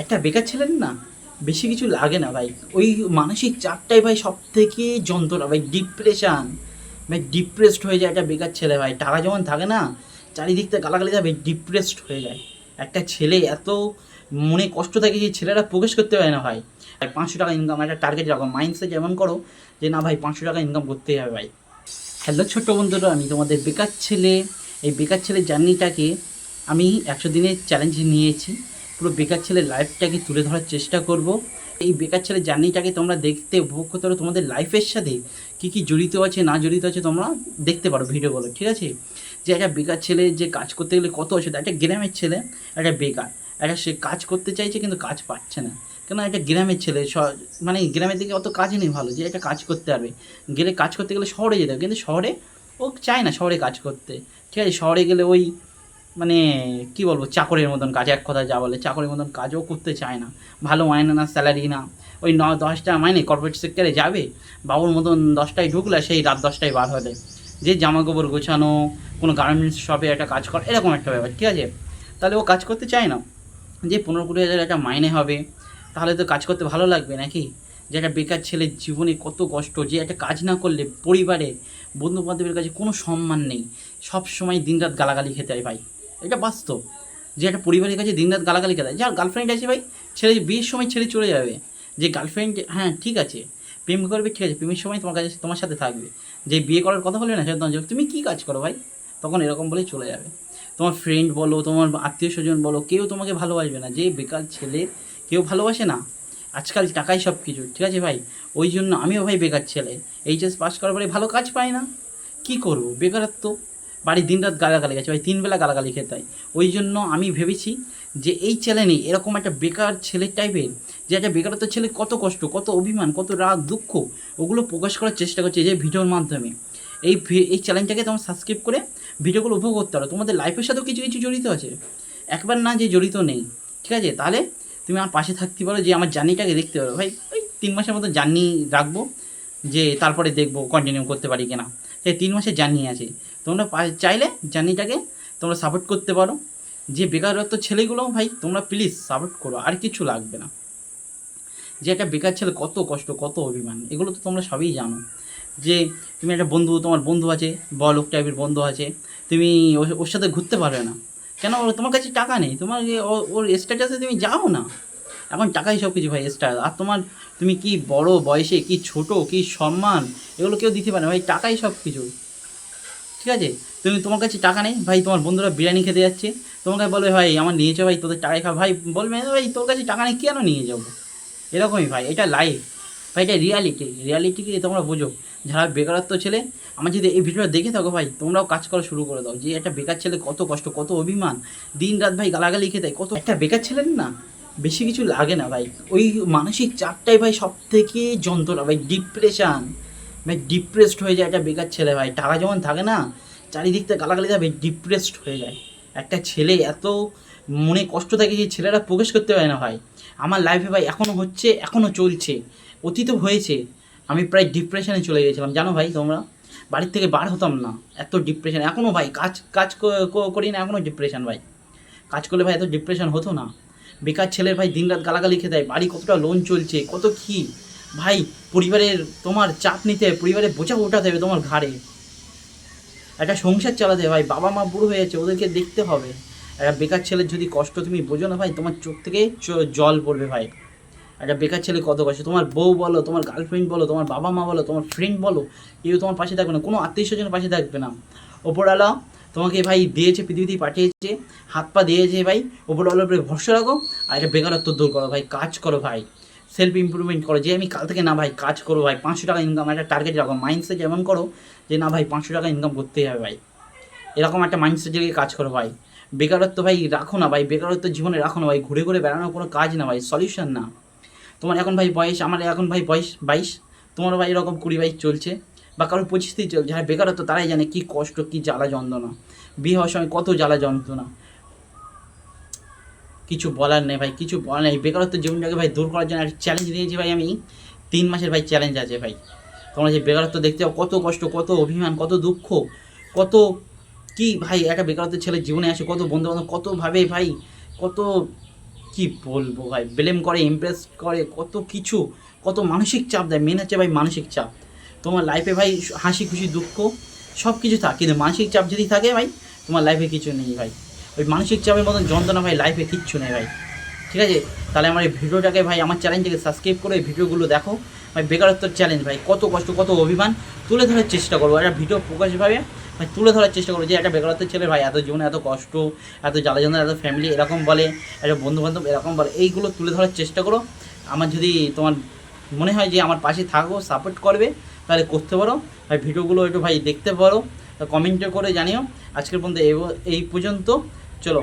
একটা বেকার ছেলের না বেশি কিছু লাগে না ভাই। ওই মানসিক চাপটাই ভাই সব থেকে যন্ত্রণা ভাই, ডিপ্রেশন ভাই। ডিপ্রেসড হয়ে যায় একটা বেকার ছেলে ভাই। টাকা যেমন থাকে না, চারিদিক থেকে গালাগালি যাবে, ডিপ্রেসড হয়ে যায় একটা ছেলে। এত মনে কষ্ট থাকে যে ছেলেরা প্রবেশ করতে পারে না ভাই। 500 টাকা ইনকাম একটা টার্গেট রাখো, মাইন্ডসেট যেমন করো যে না ভাই 500 টাকা ইনকাম করতেই হবে ভাই। হ্যালো ছোট্ট বন্ধুরা, আমি তোমাদের বেকার ছেলে। এই বেকার ছেলের জার্নিটাকে আমি 100 দিনের চ্যালেঞ্জ নিয়েছি। পুরো বেকার ছেলের লাইফটাকে তুলে ধরার চেষ্টা করব। এই বেকার ছেলের জার্নিটাকে তোমরা দেখতে উপভোগ করতে পারো। তোমাদের লাইফের সাথে কী কী জড়িত আছে না জড়িত আছে তোমরা দেখতে পারো ভিডিওগুলো, ঠিক আছে? যে একটা বেকার ছেলে যে কাজ করতে গেলে কত অসুবিধা। একটা গ্রামের ছেলে, একটা বেকার, একটা সে কাজ করতে চাইছে কিন্তু কাজ পাচ্ছে না। কেন? একটা গ্রামের ছেলে, মানে গ্রামের দিকে অত কাজ নেই ভালো যে একটা কাজ করতে পারবে। গেলে কাজ করতে গেলে শহরে যেতে হবে, কিন্তু শহরে ও চায় না শহরে কাজ করতে, ঠিক আছে? শহরে গেলে ওই মানে কী বলবো, চাকরের মতন কাজ, এক কথা যা বলে চাকরের মতন কাজও করতে চায় না। ভালো মাইনে না, স্যালারি না, ওই 9-10 টাকা মাইনে কর্পোরেট সেক্টরে যাবে, বাবুর মতন 10টায় ঢুকলে সেই রাত 10টায় বার হবে। যে জামা কাপড় গোছানো, কোনো গার্মেন্টস শপে একটা কাজ কর, এরকম একটা ব্যাপার, ঠিক আছে? তাহলে ও কাজ করতে চায় না। যে 15-20 হাজার একটা মাইনে হবে, তাহলে তো কাজ করতে ভালো লাগবে নাকি? যে একটা বেকার ছেলের জীবনে কত কষ্ট, যে একটা কাজ না করলে পরিবারে বন্ধু বান্ধবের কাছে কোনো সম্মান নেই, সব সময় দিনরাত গালাগালি খেতে হয় ভাই। এটা বাস্তব। যে একটা পরিবারের কাছে দিনরাত গালাগালি খেতে হয়। যার গার্লফ্রেন্ড আছে ভাই, ছেলে বিয়ের সময় ছেড়ে চলে যাবে। যে গার্লফ্রেন্ড, হ্যাঁ ঠিক আছে প্রেম করবে, ঠিক আছে, প্রেমের সময় তোমার কাছে তোমার সাথে থাকবে। যে বিয়ে করার কথা বলবে না, সেটা তুমি কী কাজ করো ভাই, তখন এরকম বলেই চলে যাবে। তোমার ফ্রেন্ড বলো, তোমার আত্মীয় স্বজন বলো, কেউ তোমাকে ভালোবাসবে না। যে বেকার ছেলে কেউ ভালোবাসে না। আজকাল টাকাই সব কিছু, ঠিক আছে ভাই? ওই জন্য আমিও ভাই বেকার ছেলে। এইচএস পাস করার পরে ভালো কাজ পাই না, কী করবো? বেকারত্ব, বাড়ি দিনরাত গালাগালি গেছে ভাই, 3 বেলা গালাগালি খেতে হয়। ওই জন্য আমি ভেবেছি যে এই চ্যানেলে এরকম একটা বেকার ছেলের টাইপের, যে একটা বেকারত্ব ছেলে কত কষ্ট, কত অভিমান, কত রাগ দুঃখ, ওগুলো প্রকাশ করার চেষ্টা করছে যে ভিডিওর মাধ্যমে। এই চ্যানেলটাকে তোমরা সাবস্ক্রাইব করে ভিডিওগুলো উপভোগ করতে পারো। তোমাদের লাইফের সাথেও কিছু কিছু জড়িত আছে, একবার না যে জড়িত নেই, ঠিক আছে? তাহলে তুমি আমার পাশে থাকতে পারো, যে আমার জার্নিটাকে দেখতে পারো ভাই। ওই 3 মাসের মতো জার্নি রাখবো, যে তারপরে দেখবো কন্টিনিউ করতে পারি কিনা। সেই 3 মাসের জার্নি আছে, তোমরা চাইলে জার্নিটাকে তোমরা সাপোর্ট করতে পারো। যে বেকারত্ব ছেলেগুলো ভাই তোমরা প্লিজ সাপোর্ট করো, আর কিছু লাগবে না। যে একটা বেকার ছেলে কত কষ্ট, কত অভিমান, এগুলো তো তোমরা সবই জানো। যে তুমি একটা বন্ধু, তোমার বন্ধু আছে, বড়লোক টাইপের বন্ধু আছে, তুমি ওর সাথে ঘুরতে পারবে না কেন? তোমার কাছে টাকা নেই, তোমার ওর স্ট্যাটাসে তুমি যাও না। এখন টাকাই সব কিছু ভাই, স্ট্যাটাস। আর তুমি কি বড় বয়সে, কি ছোট, কি সম্মান, এগুলো কেউ দিতে পারে না ভাই, টাকাই সব কিছু, ঠিক আছে? তোমার কাছে টাকা নেই ভাই, তোমার বন্ধুরা বিরিয়ানি খেতে যাচ্ছে, তোমাকে বলবে ভাই আমার নিয়ে যাও ভাই, তোদের টাকায় খা ভাই, বলবে ভাই তোর কাছে টাকা নেই কেন নিয়ে যাবো। এরকমই ভাই, এটা লাইফ ভাই, এটা রিয়ালিটিকে তোমরা বোঝো। যারা বেকারত্ব ছেলে, আমার যদি এই ভিডিওটা দেখে থাকো ভাই, তোমরাও কাজ করা শুরু করে দাও। যে একটা বেকার ছেলে কত কষ্ট, কত অভিমান, দিন রাত ভাই গালাগালি খেতে হয়। কত একটা বেকার ছেলের না বেশি কিছু লাগে না ভাই। ওই মানসিক চাপটাই ভাই সব থেকে যন্ত্রণা ভাই, ডিপ্রেশন ভাই। ডিপ্রেসড হয়ে যায় একটা বেকার ছেলে ভাই। টাকা যেমন থাকে না, চারিদিক থেকে গালাগালি যাবে, ডিপ্রেসড হয়ে যায় একটা ছেলে। এত মনে কষ্ট থাকে যে ছেলেরা প্রবেশ করতে পারে না ভাই। আমার লাইফে ভাই এখনও হচ্ছে, এখনও চলছে, অতীতও হয়েছে। আমি প্রায় ডিপ্রেশনে চলে গেছিলাম জানো ভাই তোমরা। বাড়ির থেকে বার হতাম না, এত ডিপ্রেশন। এখনও ভাই কাজ কাজ করি না, এখনও ডিপ্রেশন ভাই। কাজ করলে ভাই এত ডিপ্রেশন হতো না। বেকার ছেলের ভাই দিনরাত গালাগালি খেতে হয়, বাড়ি কতটা লোন চলছে, কত কী ভাই, পরিবারের তোমার চাপ নিতে হবে, পরিবারের বোঝা ওঠাতে হবে তোমার ঘাড়ে। একটা সংসার চালাতে হবে ভাই, বাবা মা বুড়ো হয়ে যাচ্ছে, ওদেরকে দেখতে হবে। একটা বেকার ছেলের যদি কষ্ট তুমি বোঝো না ভাই, তোমার চোখ থেকে জল পড়বে ভাই। একটা বেকার ছেলে কত কষ্ট, তোমার বউ বলো, তোমার গার্লফ্রেন্ড বলো, তোমার বাবা মা বলো, তোমার ফ্রেন্ড বলো, কেউ তোমার পাশে থাকবে না, কোনো আত্মীয় স্বজনের পাশে থাকবে না। ওপরওয়ালা তোমাকে ভাই দিয়েছে, পৃথিবীতে পাঠিয়েছে, হাত পা দিয়েছে ভাই, ওপরওয়ালার উপরে ভরসা রাখো। আর একটা বেকারত্ব দূর করো ভাই, কাজ করো ভাই, সেলফ ইমপ্রুভমেন্ট করো। যে আমি কাল থেকে না ভাই কাজ করো ভাই, 500 টাকা ইনকাম একটা টার্গেট রাখো, মাইন্ডসেট যেমন করো যে না ভাই 500 টাকা ইনকাম করতেই হবে ভাই। এরকম একটা মাইন্ডসেট থেকে কাজ করো ভাই। বেকারত্ব ভাই রাখো না ভাই, বেকারত্ব জীবনে রাখো না ভাই। ঘুরে ঘুরে বেড়ানোর কোনো কাজ না ভাই, সলিউশন না। তোমার এখন ভাই বয়স, আমার এখন ভাই বয়স 22, তোমারও ভাই এরকম 20-22 চলছে, বা কারোর 25 চলছে। যারা বেকারত্ব তারাই জানে কী কষ্ট, কী জ্বালা যন্ত্রণা। বিয়ে হওয়ার সময় কত জ্বালা যন্ত্রণা, কিছু বলার নেই ভাই, কিছু বলার নেই। বেকারত্ব জীবনটাকে ভাই দূর করার জন্য একটা চ্যালেঞ্জ নিয়েছি ভাই আমি। 3 মাসের ভাই চ্যালেঞ্জ আছে ভাই। তোমরা যে বেকারত্ব দেখতে পাও, কত কষ্ট, কত অভিমান, কত দুঃখ, কত কি ভাই একটা বেকারত্ব ছেলের জীবনে আসে, কত বন্ধুবান্ধব কতভাবে ভাই, কত কি বলবো ভাই, ব্লেম করে, ইমপ্রেস করে, কত কিছু, কত মানসিক চাপ দেয়। মেন হচ্ছে ভাই মানসিক চাপ। তোমার লাইফে ভাই হাসি খুশি দুঃখ সব কিছু থাকে, কিন্তু মানসিক চাপ যদি থাকে ভাই তোমার লাইফে কিছু নেই ভাই। ওই মানসিক চাপের মতন যন্ত্রণা ভাই লাইফে কিচ্ছু নেই ভাই। ঠিক আছে, তাহলে আমার এই ভিডিওটাকে ভাই, আমার চ্যানেলটাকে সাবস্ক্রাইব করে এই ভিডিওগুলো দেখো ভাই। বেকারত্বের চ্যালেঞ্জ ভাই, কত কষ্ট কত অভিমান তুলে ধরার চেষ্টা করবো, একটা ভিডিও প্রকাশভাবে ভাই তুলে ধরার চেষ্টা করবো যে একটা বেকারত্বের ছেলে ভাই এত জীবনে এত কষ্ট, এত জ্বালা যন্ত্রণা, এত ফ্যামিলি এরকম বলে, একটা বন্ধুবান্ধব এরকম বলে, এইগুলো তুলে ধরার চেষ্টা করো। আমার যদি তোমার মনে হয় যে আমার পাশে থাকো, সাপোর্ট করবে, তাহলে করতে পারো ভাই। ভিডিওগুলো একটু ভাই দেখতে পারো, কমেন্টে করে জানিও। আজকের পর্যন্ত এই পর্যন্ত, চলো।